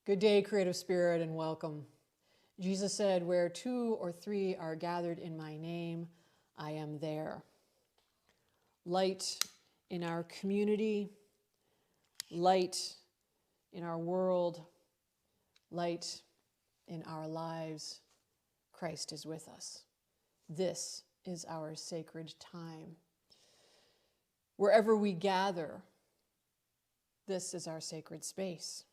Good day, creative spirit, and welcome. Jesus said, where 2 or 3 are gathered in my name, I am there. Light in our community, light in our world, light in our lives. Christ is with us. This is our sacred time. Wherever we gather, this is our sacred space.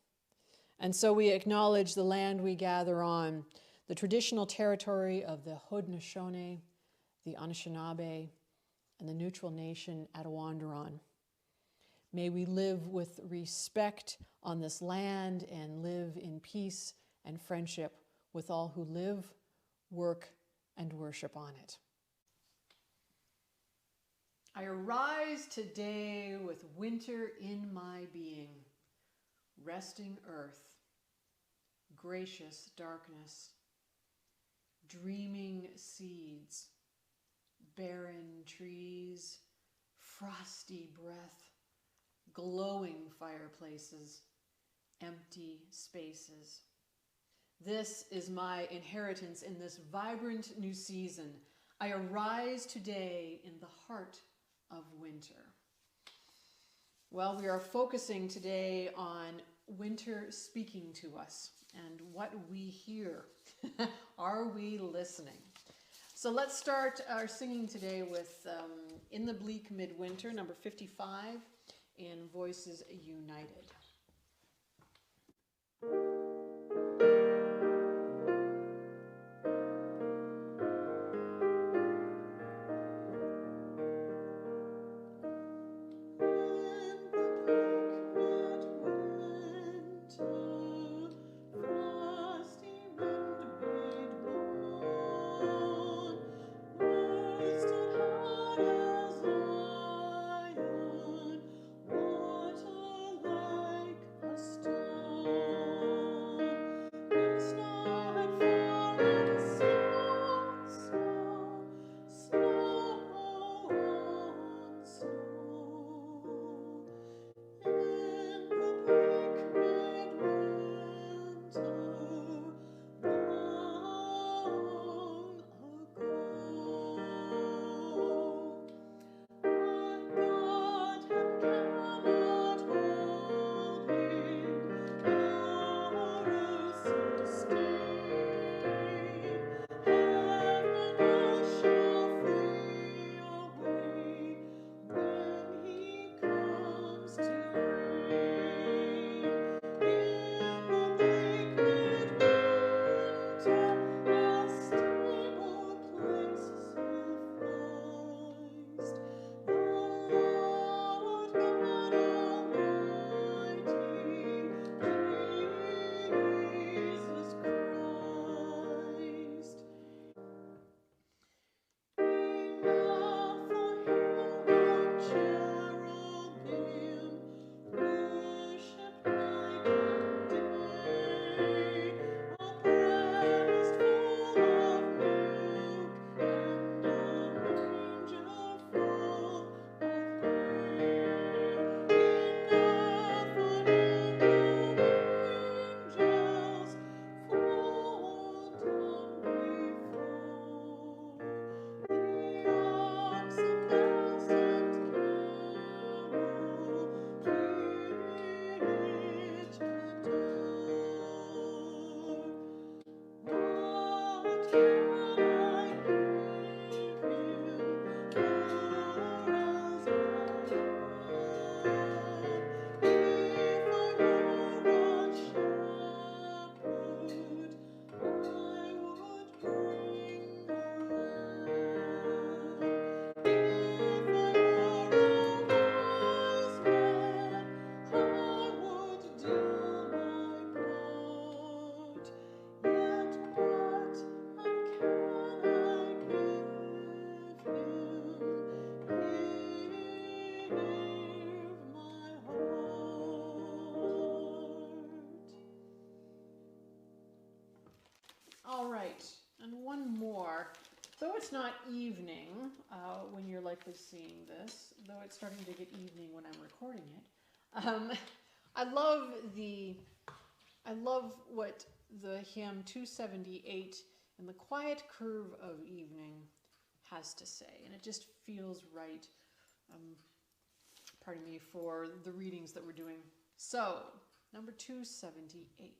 And so we acknowledge the land we gather on, the traditional territory of the Haudenosaunee, the Anishinaabe, and the neutral nation Attawandaron. May we live with respect on this land and live in peace and friendship with all who live, work, and worship on it. I arise today with winter in my being, resting earth, gracious darkness, dreaming seeds, barren trees, frosty breath, glowing fireplaces, empty spaces. This is my inheritance in this vibrant new season. I arise today in the heart of winter. Well, we are focusing today on winter speaking to us and what we hear. Are we listening? So let's start our singing today with In the Bleak Midwinter, number 55, in Voices United. Though it's not evening when you're likely seeing this, though it's starting to get evening when I'm recording it, I love the I love what the hymn 278 in the quiet curve of evening has to say, and it just feels right, pardon me, for the readings that we're doing. So, number 278.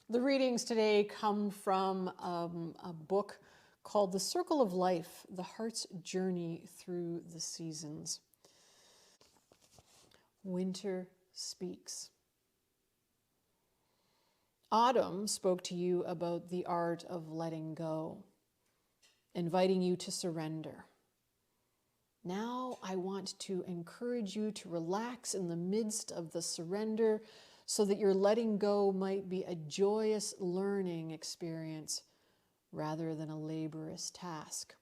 The readings today come from a book called The Circle of Life, The Heart's Journey Through the Seasons. Winter speaks. Autumn spoke to you about the art of letting go, inviting you to surrender. Now I want to encourage you to relax in the midst of the surrender so that your letting go might be a joyous learning experience rather than a laborious task.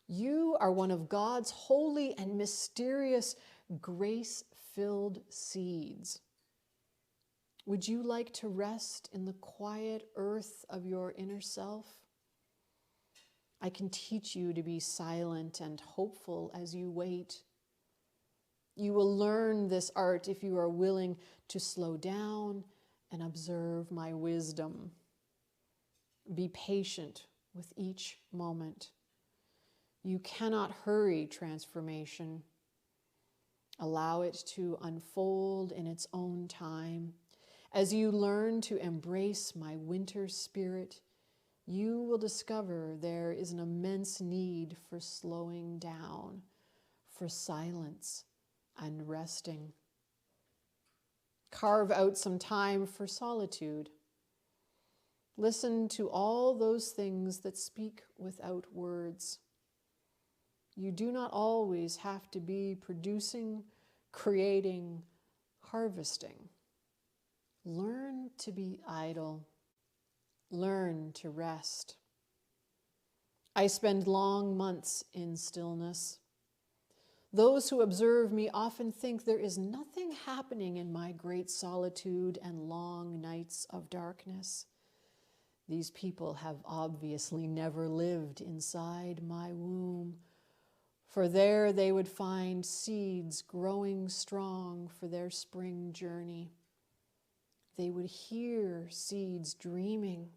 You are one of God's holy and mysterious grace-filled seeds. Would you like to rest in the quiet earth of your inner self? I can teach you to be silent and hopeful as you wait. You will learn this art if you are willing to slow down and observe my wisdom. Be patient with each moment. You cannot hurry transformation. Allow it to unfold in its own time. As you learn to embrace my winter spirit, you will discover there is an immense need for slowing down, for silence and resting. Carve out some time for solitude. Listen to all those things that speak without words. You do not always have to be producing, creating, harvesting. Learn to be idle. Learn to rest. I spend long months in stillness. Those who observe me often think there is nothing happening in my great solitude and long nights of darkness. These people have obviously never lived inside my womb, for there they would find seeds growing strong for their spring journey. They would hear seeds dreaming.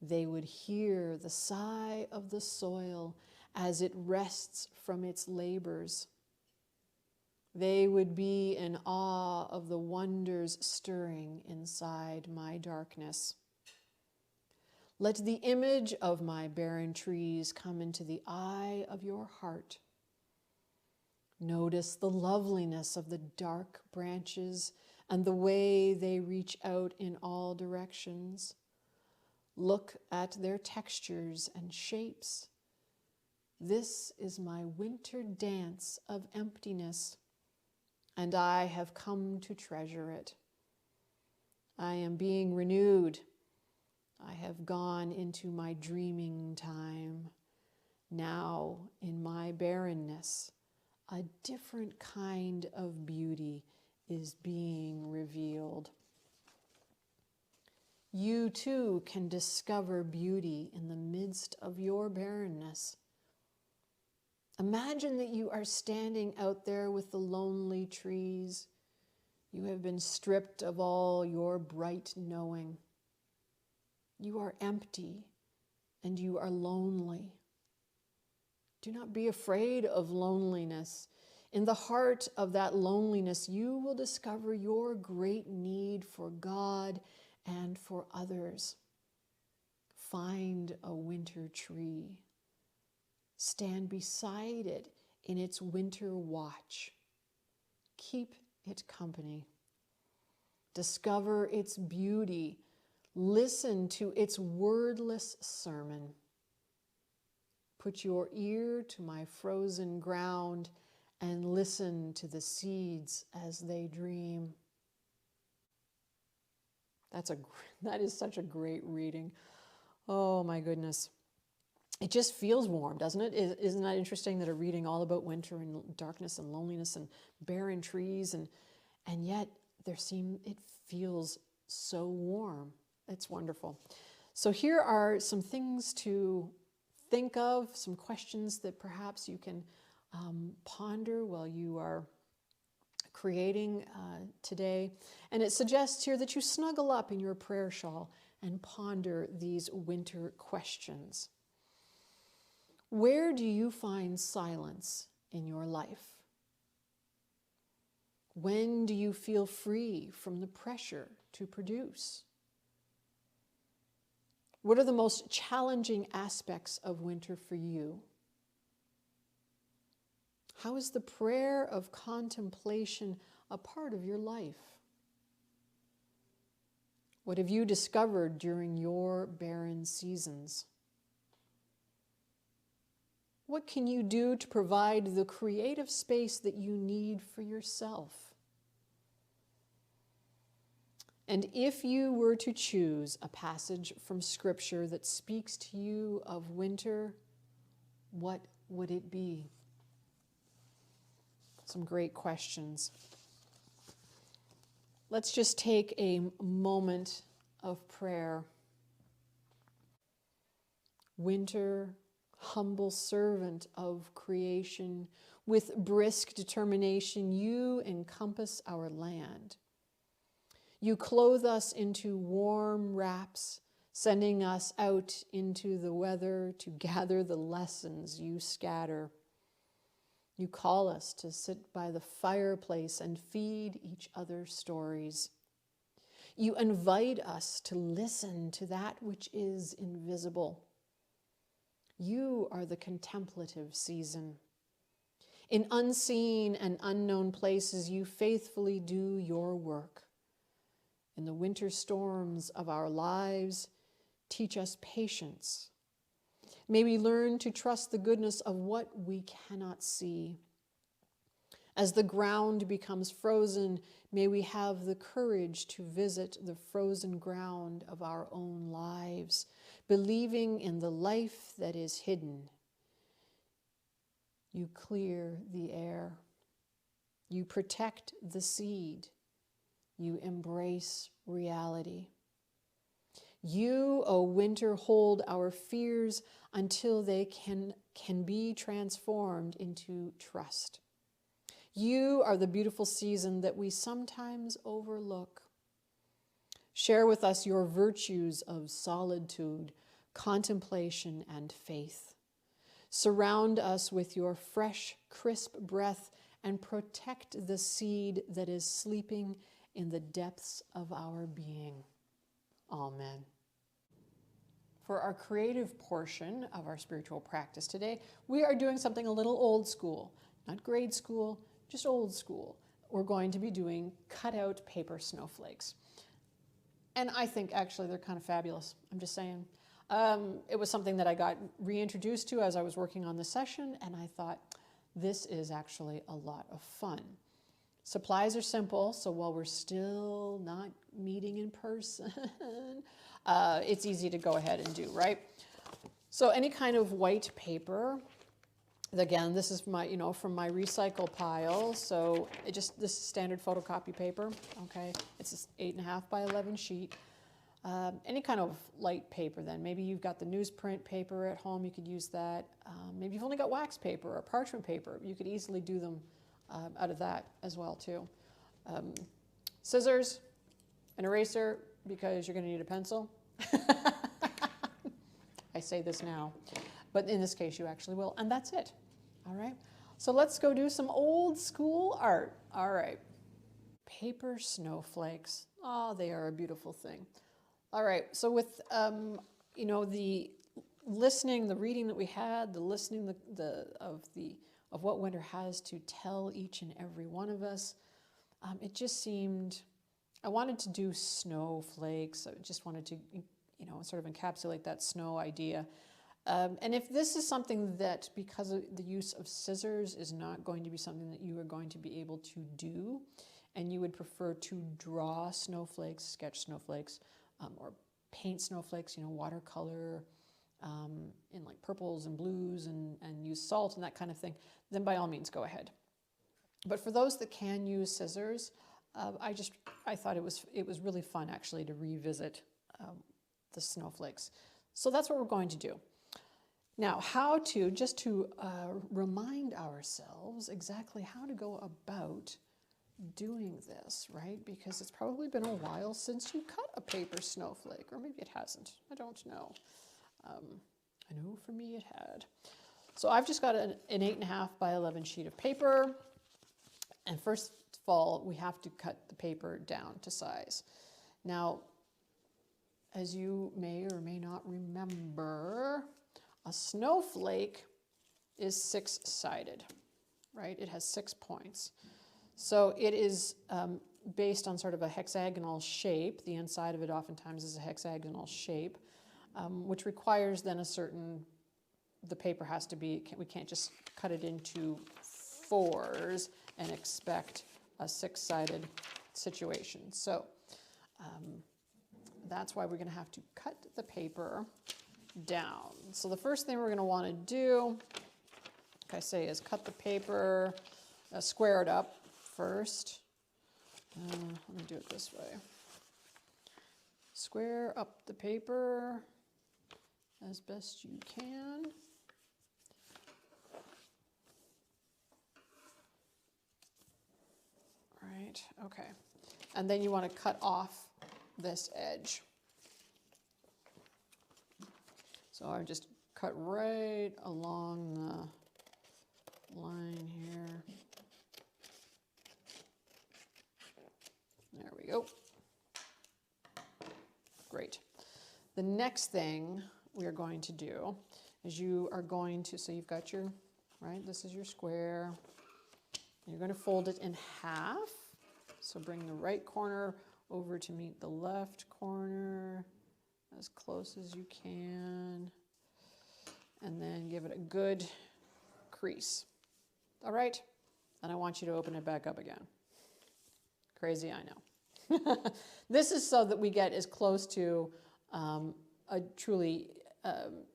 They would hear the sigh of the soil as it rests from its labors. They would be in awe of the wonders stirring inside my darkness. Let the image of my barren trees come into the eye of your heart. Notice the loveliness of the dark branches and the way they reach out in all directions. Look at their textures and shapes. This is my winter dance of emptiness, and I have come to treasure it. I am being renewed. I have gone into my dreaming time. Now, in my barrenness, a different kind of beauty is being revealed. You too can discover beauty in the midst of your barrenness. Imagine that you are standing out there with the lonely trees. You have been stripped of all your bright knowing. You are empty and you are lonely. Do not be afraid of loneliness. In the heart of that loneliness, you will discover your great need for God and for others. Find a winter tree. Stand beside it in its winter watch. Keep it company. Discover its beauty. Listen to its wordless sermon. Put your ear to my frozen ground and listen to the seeds as they dream. That is such a great reading. Oh my goodness. It just feels warm, doesn't it? Isn't that interesting that a reading all about winter and darkness and loneliness and barren trees and yet it feels so warm. It's wonderful. So here are some things to think of, some questions that perhaps you can ponder while you are creating today. And it suggests here that you snuggle up in your prayer shawl and ponder these winter questions. Where do you find silence in your life? When do you feel free from the pressure to produce? What are the most challenging aspects of winter for you? How is the prayer of contemplation a part of your life? What have you discovered during your barren seasons? What can you do to provide the creative space that you need for yourself? And if you were to choose a passage from Scripture that speaks to you of winter, what would it be? Some great questions. Let's just take a moment of prayer. Winter, humble servant of creation, with brisk determination, you encompass our land. You clothe us into warm wraps, sending us out into the weather to gather the lessons you scatter. You call us to sit by the fireplace and feed each other stories. You invite us to listen to that which is invisible. You are the contemplative season. In unseen and unknown places, you faithfully do your work. In the winter storms of our lives, teach us patience. May we learn to trust the goodness of what we cannot see. As the ground becomes frozen, may we have the courage to visit the frozen ground of our own lives, believing in the life that is hidden. You clear the air. You protect the seed. You embrace reality. You, O winter, hold our fears until they can be transformed into trust. You are the beautiful season that we sometimes overlook. Share with us your virtues of solitude, contemplation, and faith. Surround us with your fresh, crisp breath and protect the seed that is sleeping in the depths of our being. Amen. For our creative portion of our spiritual practice today, we are doing something a little old school, not grade school, just old school. We're going to be doing cutout paper snowflakes. And I think actually they're kind of fabulous. I'm just saying. It was something that I got reintroduced to as I was working on the session, and I thought, this is actually a lot of fun. Supplies are simple, so while we're still not meeting in person, it's easy to go ahead and do, right? So any kind of white paper. Again, this is my, from my recycle pile. So this is standard photocopy paper, okay? It's this 8.5 by 11 sheet. Any kind of light paper then. Maybe you've got the newsprint paper at home, you could use that. Maybe you've only got wax paper or parchment paper. You could easily do them out of that as well too. Scissors, an eraser, because you're gonna need a pencil. I say this now, but in this case you actually will, and that's it. All right, so let's go do some old school art. All right, paper snowflakes. Oh, they are a beautiful thing. All right, so with the listening, the reading that we had, the listening of what winter has to tell each and every one of us, it just seemed, I wanted to do snowflakes. I just wanted to, sort of encapsulate that snow idea. And if this is something that, because of the use of scissors, is not going to be something that you are going to be able to do, and you would prefer to draw snowflakes, sketch snowflakes, or paint snowflakes, watercolor in like purples and blues and use salt and that kind of thing, then by all means go ahead. But for those that can use scissors, I thought it was really fun actually to revisit the snowflakes. So that's what we're going to do. Now, just to remind ourselves exactly how to go about doing this, right? Because it's probably been a while since you cut a paper snowflake, or maybe it hasn't. I don't know. I know for me it had. So I've just got an 8.5 by 11 sheet of paper. And first of all, we have to cut the paper down to size. Now, as you may or may not remember, a snowflake is 6-sided, right? It has 6 points. So it is based on sort of a hexagonal shape. The inside of it oftentimes is a hexagonal shape, which requires then the paper has to be, we can't just cut it into 4s and expect a 6-sided situation. So that's why we're going to have to cut the paper down. So the first thing we're going to want to do, like I say, is cut the paper, square it up first. Let me do it this way. Square up the paper as best you can. Right, okay. And then you want to cut off this edge. So I just cut right along the line here. There we go. Great. The next thing we are going to do is so you've got your, right, this is your square. You're going to fold it in half. So bring the right corner over to meet the left corner as close as you can. And then give it a good crease. All right? And I want you to open it back up again. Crazy, I know. This is so that we get as close to a truly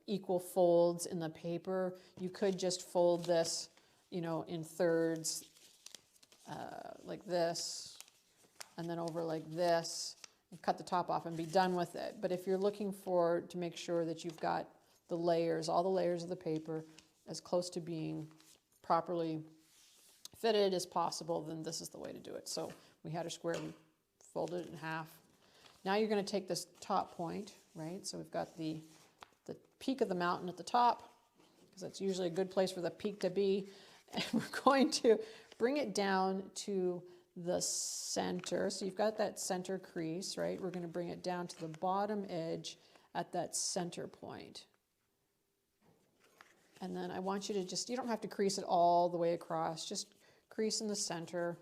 equal folds in the paper. You could just fold this, in thirds like this, and then over like this, cut the top off and be done with it. But if you're looking to make sure that you've got the layers, all the layers of the paper, as close to being properly fitted as possible, then this is the way to do it. So we had a square, we folded it in half. Now you're going to take this top point, right? So we've got the peak of the mountain at the top, because that's usually a good place for the peak to be. And we're going to bring it down to the center. So you've got that center crease, right? We're going to bring it down to the bottom edge at that center point. And then I want you to you don't have to crease it all the way across, just crease in the center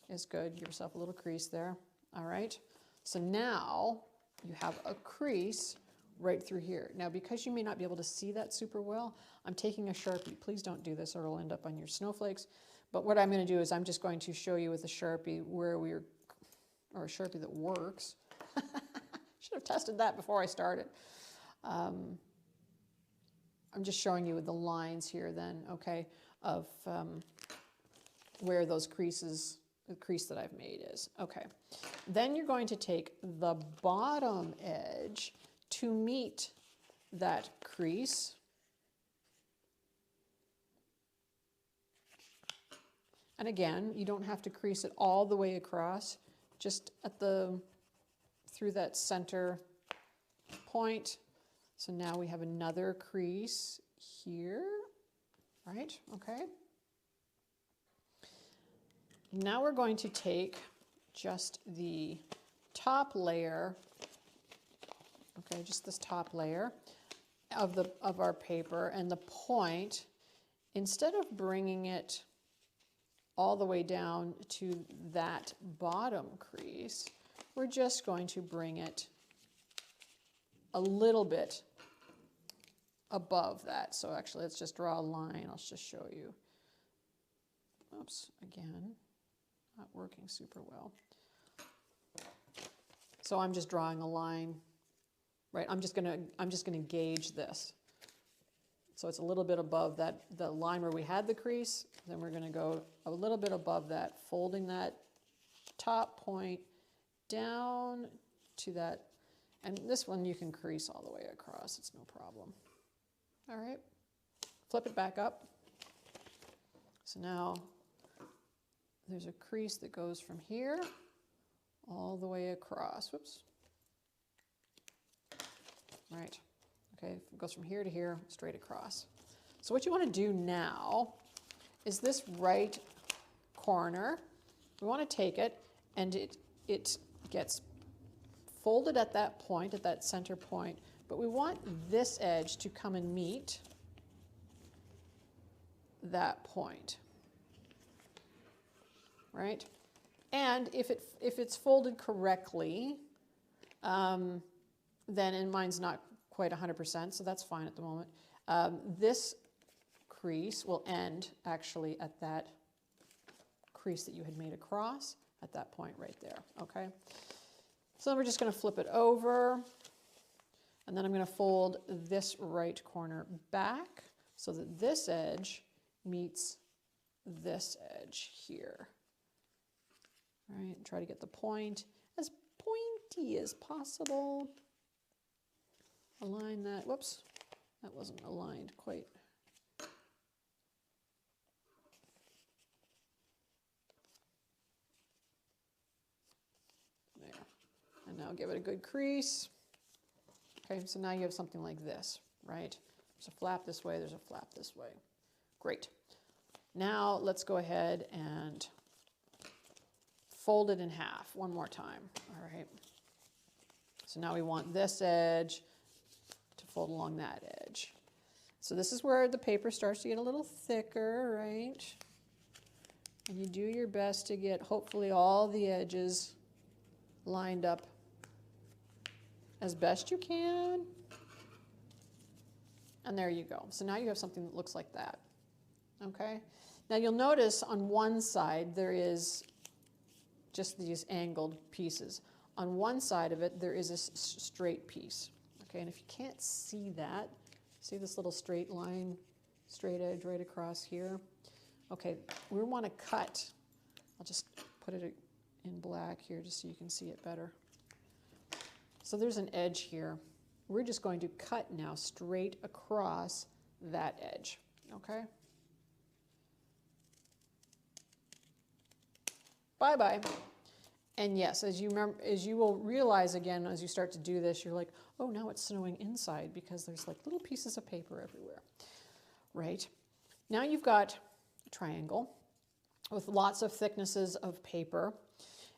is good. Give yourself a little crease there. All right. So now you have a crease right through here. Now, because you may not be able to see that super well, I'm taking a Sharpie. Please don't do this or it'll end up on your snowflakes. But what I'm going to do is I'm just going to show you with a Sharpie or a Sharpie that works. Should have tested that before I started. I'm just showing you the lines here then, okay, of where those creases, the crease that I've made is. Okay. Then you're going to take the bottom edge to meet that crease. And again, you don't have to crease it all the way across, just through that center point. So now we have another crease here, right? Okay. Now we're going to take just the top layer, okay, just this top layer of our paper, and the point, instead of bringing it all the way down to that bottom crease, we're just going to bring it a little bit above that. So actually, let's just draw a line. I'll just show you. Oops, again, not working super well. So I'm just drawing a line, right? I'm just gonna gauge this. So it's a little bit above the line where we had the crease. Then we're gonna go a little bit above that, folding that top point down to that. And this one you can crease all the way across, it's no problem. All right, flip it back up. So now there's a crease that goes from here all the way across. Whoops. Right. Okay, it goes from here to here, straight across. So what you want to do now is this right corner, we want to take it, and it gets folded at that point, at that center point, but we want this edge to come and meet that point, right? And if it's folded correctly, then, and mine's not quite 100%, so that's fine at the moment. This crease will end actually at that crease that you had made across at that point right there, okay? So then we're just going to flip it over, and then I'm going to fold this right corner back so that this edge meets this edge here. All right, and try to get the point as pointy as possible. Align that. Whoops, that wasn't aligned quite. There. And now give it a good crease. Okay, so now you have something like this, right? There's a flap this way, there's a flap this way. Great. Now let's go ahead and fold it in half one more time. All right. So now we want this edge to fold along that edge. So this is where the paper starts to get a little thicker, right? And you do your best to get hopefully all the edges lined up as best you can. And there you go. So now you have something that looks like that. Okay? Now you'll notice on one side there is just these angled pieces. On one side of it there is a straight piece. Okay, and if you can't see that, see this little straight line, straight edge right across here? Okay, we want to cut. I'll just put it in black here just so you can see it better. So there's an edge here. We're just going to cut now straight across that edge, okay? Bye-bye. And yes, as you will realize again, as you start to do this, you're like, oh, now it's snowing inside because there's like little pieces of paper everywhere, right? Now you've got a triangle with lots of thicknesses of paper,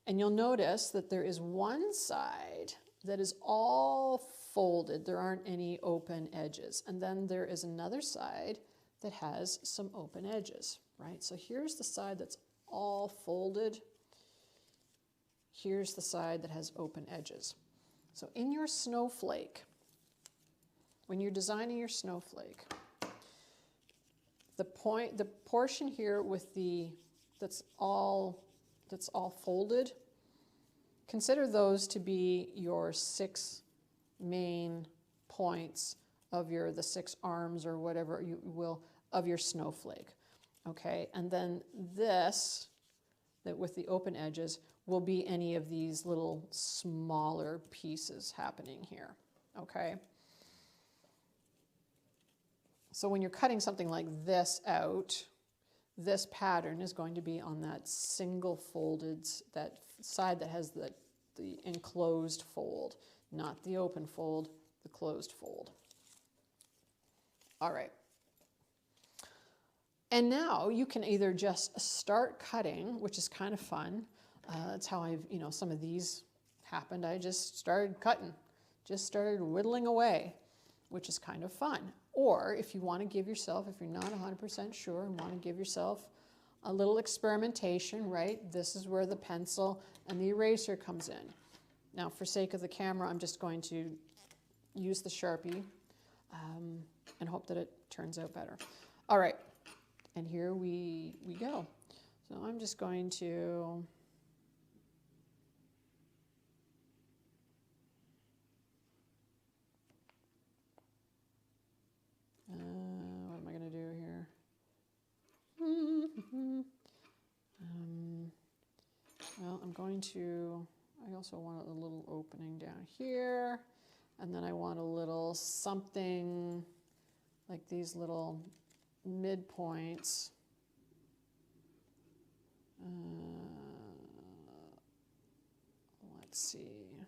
and you'll notice that there is one side that is all folded. There aren't any open edges. And then there is another side that has some open edges, right? So here's the side that's all folded. Here's the side that has open edges. So in your snowflake, when you're designing your snowflake, the portion here with that's all folded, consider those to be your 6 main points of the 6 arms or whatever you will of your snowflake. Okay, and then this, that with the open edges, will be any of these little smaller pieces happening here. Okay. So when you're cutting something like this out, this pattern is going to be on that single folded, that side that has the enclosed fold, not the open fold, the closed fold. All right. And now you can either just start cutting, which is kind of fun. That's how some of these happened. I just started cutting, just started whittling away, which is kind of fun. Or if you want to give yourself, if you're not 100% sure and want to give yourself a little experimentation, right? This is where the pencil and the eraser comes in. Now, for sake of the camera, I'm just going to use the Sharpie and hope that it turns out better. All right, and here we go. So I'm just going to what am I going to do here? Well, I'm going to, I also want a little opening down here, and then I want a little something like these little midpoints. Let's see.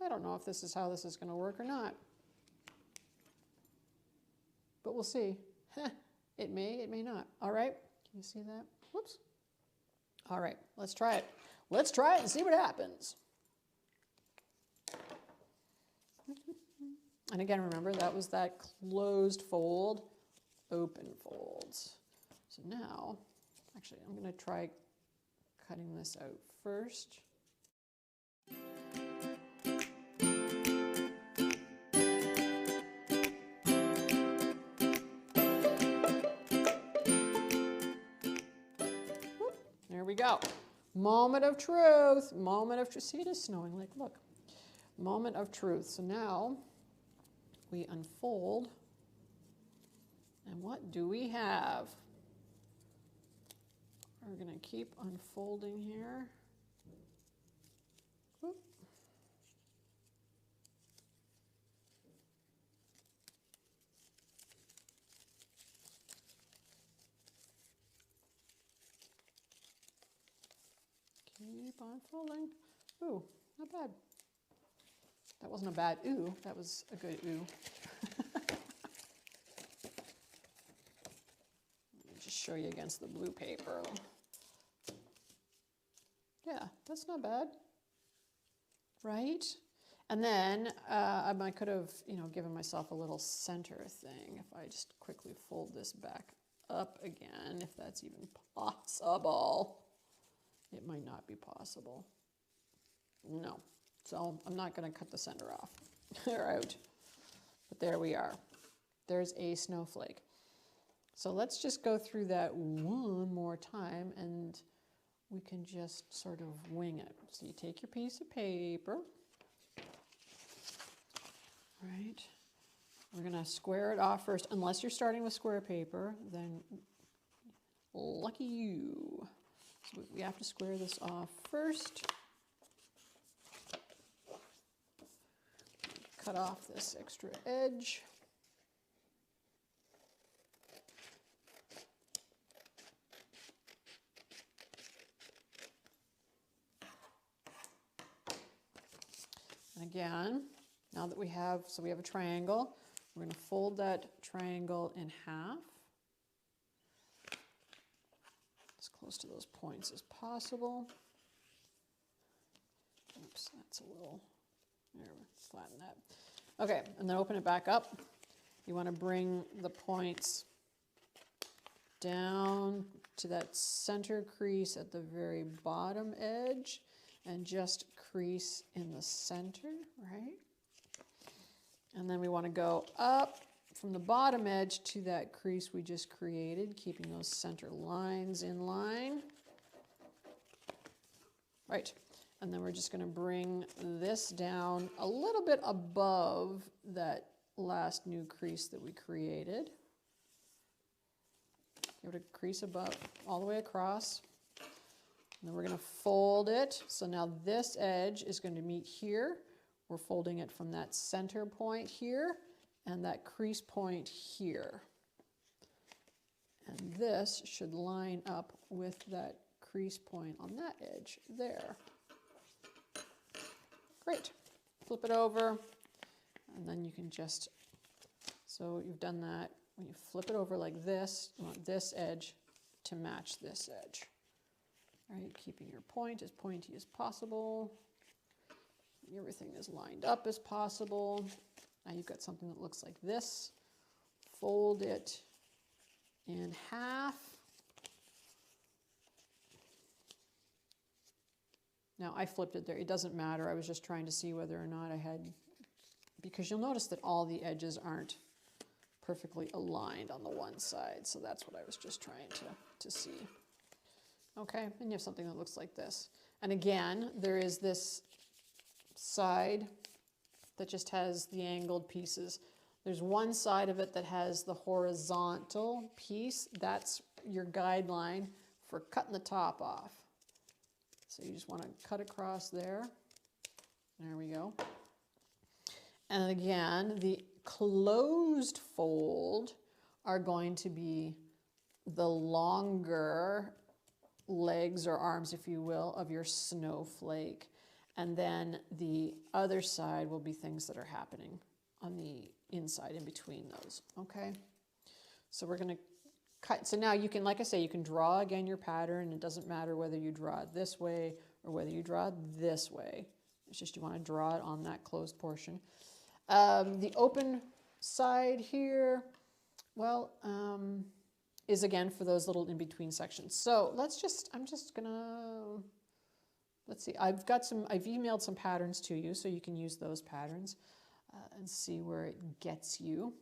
I don't know if this is how this is going to work or not, but we'll see. It may not. All right, can you see that? Whoops. All right, let's try it. Let's try it and see what happens. And again, remember, that was that closed fold, open folds. So now, actually, I'm going to try cutting this out first. There we go. Moment of truth. Moment of truth. See, it is snowing. Like, look. Moment of truth. So now we unfold. And what do we have? We're going to keep unfolding here. Whoop. Keep unfolding. Ooh, not bad. That wasn't a bad ooh. That was a good ooh. Let me just show you against the blue paper. Yeah, that's not bad, right? And then I could have, given myself a little center thing if I just quickly fold this back up again, if that's even possible. It might not be possible. No. So I'm not going to cut the center off. They're out. But there we are. There's a snowflake. So let's just go through that one more time and we can just sort of wing it. So you take your piece of paper, right? We're going to square it off first. Unless you're starting with square paper, then lucky you. So we have to square this off first. cut off this extra edge. And again, now that we have a triangle, we're going to fold that triangle in half, as close to those points as possible. Oops, that's a little, there, flatten that. Okay, and then open it back up. You want to bring the points down to that center crease at the very bottom edge and just crease in the center, right? And then we want to go up from the bottom edge to that crease we just created, keeping those center lines in line. Right. And then we're just going to bring this down a little bit above that last new crease that we created. Give it a crease above, all the way across. And then we're going to fold it. So now this edge is going to meet here. We're folding it from that center point here and that crease point here. And this should line up with that crease point on that edge there. Great. Flip it over, and then you can just, so you've done that. When you flip it over like this, you want this edge to match this edge. All right, keeping your point as pointy as possible. Everything as lined up as possible. Now you've got something that looks like this. Fold it in half. Now I flipped it there. It doesn't matter. I was just trying to see whether or not I had, because you'll notice that all the edges aren't perfectly aligned on the one side. So that's what I was just trying to see. Okay, and you have something that looks like this. And again, there is this side that just has the angled pieces. There's one side of it that has the horizontal piece. That's your guideline for cutting the top off. So you just want to cut across there. There we go. And again, the closed fold are going to be the longer legs or arms, if you will, of your snowflake. And then the other side will be things that are happening on the inside in between those, okay? So we're going to cut. So now you can, like I say, you can draw again your pattern. It doesn't matter whether you draw it this way or whether you draw it this way. It's just you want to draw it on that closed portion. The open side here, well, is again for those little in-between sections. So I'm just gonna, let's see, I've emailed some patterns to you so you can use those patterns and see where it gets you.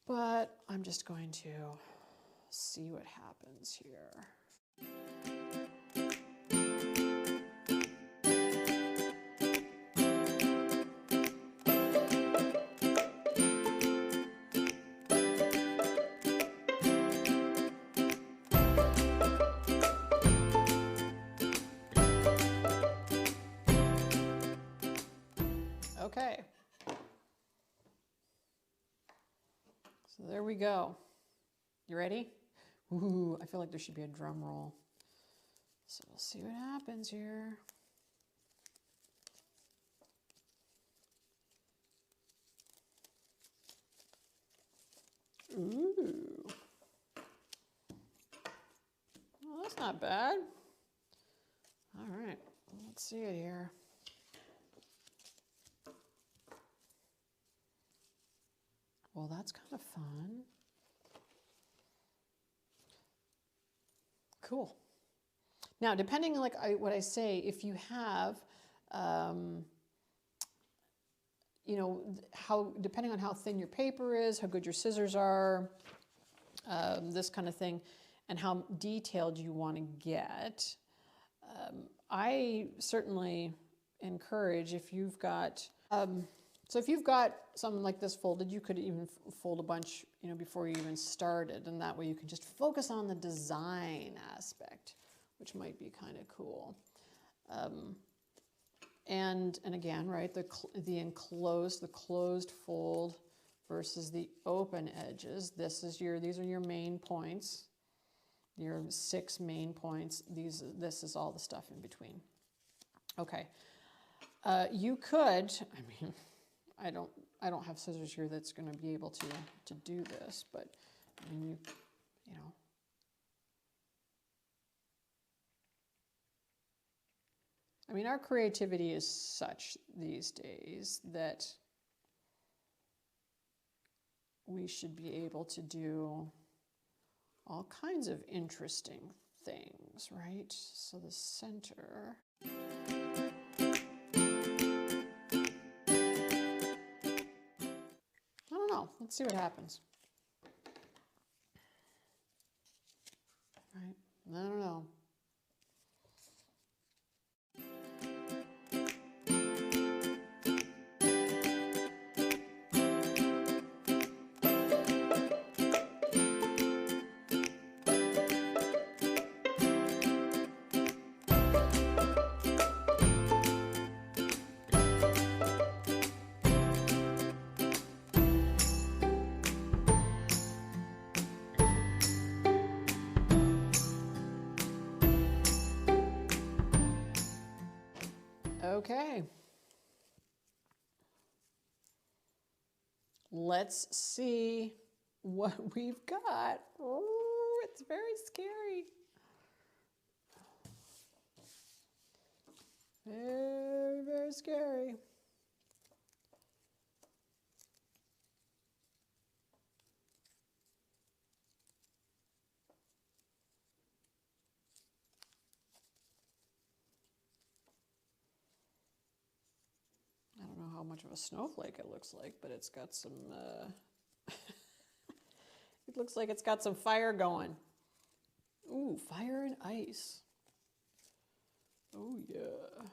But I'm just going to see what happens here. Okay. So there we go. You ready? Ooh, I feel like there should be a drum roll. So we'll see what happens here. Ooh. Well, that's not bad. All right, let's see it here. Well, that's kind of fun. Cool. Now, depending on what I say, if you have, you know, depending on how thin your paper is, how good your scissors are, this kind of thing, and how detailed you want to get, I certainly encourage, if you've got, so if you've got something like this folded, you could even fold a bunch, you know, before you even started, and that way you can just focus on the design aspect, which might be kind of cool. And again, right, the enclosed, the closed fold versus the open edges. These are your main points, your 6 main points. This is all the stuff in between. Okay. You could, I mean, I don't have scissors here that's going to be able to do this, but I mean, you know. I mean, our creativity is such these days that we should be able to do all kinds of interesting things, right? So the center. I don't know. Let's see what happens. Right? I don't know. Okay. Let's see what we've got. Oh, it's very scary. Very, very scary. I don't know how much of a snowflake it looks like, but it's got some, it looks like it's got some fire going. Ooh, fire and ice. Oh, yeah.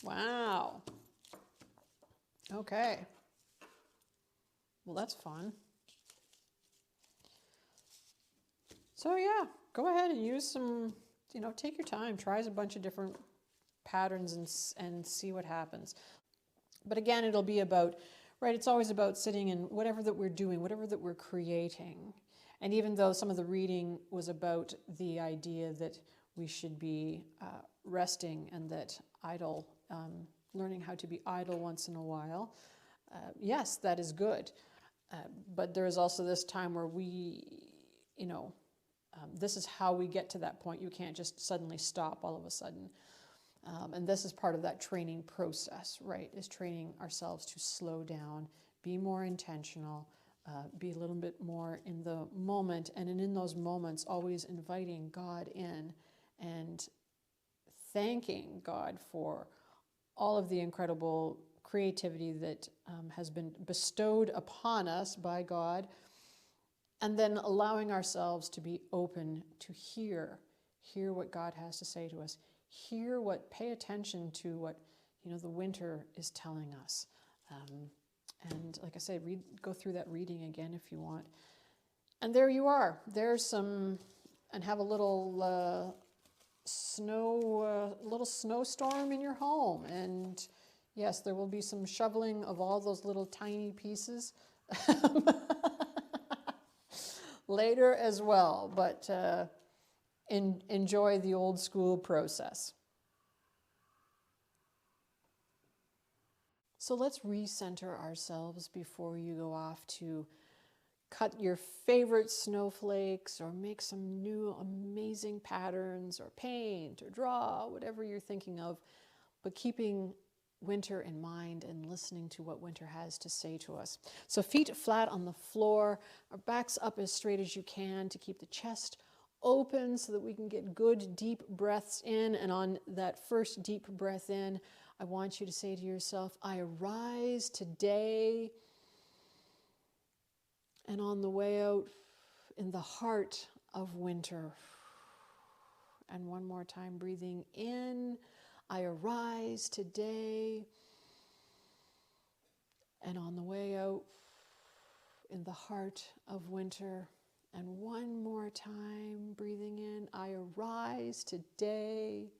Wow. Okay. Well, that's fun. So yeah, go ahead and use some, take your time, try a bunch of different patterns and see what happens. But again, it'll be about, right, it's always about sitting in whatever that we're doing, whatever that we're creating. And even though some of the reading was about the idea that we should be resting and that idle, learning how to be idle once in a while, yes, that is good. But there is also this time where we, this is how we get to that point. You can't just suddenly stop all of a sudden. And this is part of that training process, right? Is training ourselves to slow down, be more intentional, be a little bit more in the moment. And in those moments, always inviting God in and thanking God for all of the incredible creativity that has been bestowed upon us by God. And then allowing ourselves to be open to hear what God has to say to us. Pay attention to what, the winter is telling us. And like I said, go through that reading again if you want. And there you are. There's some, and have a little snowstorm in your home. And yes, there will be some shoveling of all those little tiny pieces later as well. But enjoy the old school process. So let's recenter ourselves before you go off to cut your favorite snowflakes or make some new amazing patterns or paint or draw, whatever you're thinking of, but keeping winter in mind and listening to what winter has to say to us. So feet flat on the floor, our backs up as straight as you can to keep the chest open so that we can get good deep breaths in. And on that first deep breath in, I want you to say to yourself, I arise today. And on the way out, in the heart of winter. And one more time, breathing in, I arise today. And on the way out, in the heart of winter. And one more time, breathing in, rise today.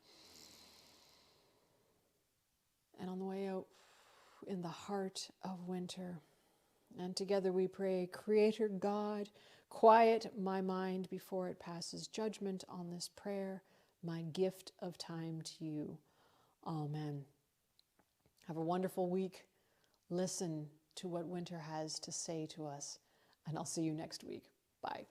And on the way out, in the heart of winter. And together we pray, Creator God, quiet my mind before it passes judgment on this prayer, my gift of time to you. Amen. Have a wonderful week. Listen to what winter has to say to us, and I'll see you next week. Bye.